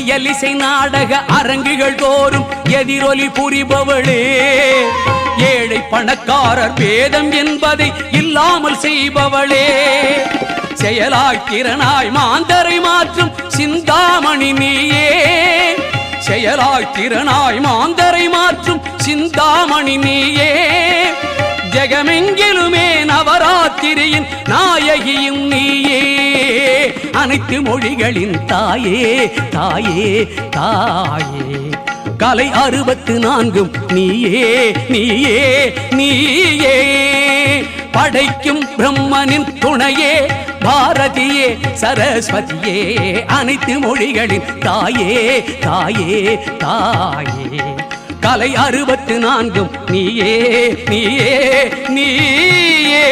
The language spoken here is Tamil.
இயலிசை நாடக அரங்குகள் தோறும் எதிரொலி புரிபவளே, ஏழை பணக்காரர் பேதம் என்பதை இல்லாமல் செய்பவளே, செயலாய் திறனாய் மாந்தரை மாற்றும் சிந்தாமணி நீயே, செயலாய் திறனாய் மாந்தரை மாற்றும் சிந்தாமணி நீயே, ஜெகமெங்கிலுமே நவராத்திரியின் நாயகியும் நீயே, அனைத்து மொழிகளின் தாயே தாயே தாயே, கலை 64 நீயே நீயே நீயே, படைக்கும் பிரம்மனின் துணையே பாரதியே சரஸ்வதியே, அனைத்து மொழிகளின் தாயே தாயே தாயே, கலை 64 நீயே நீயே நீயே.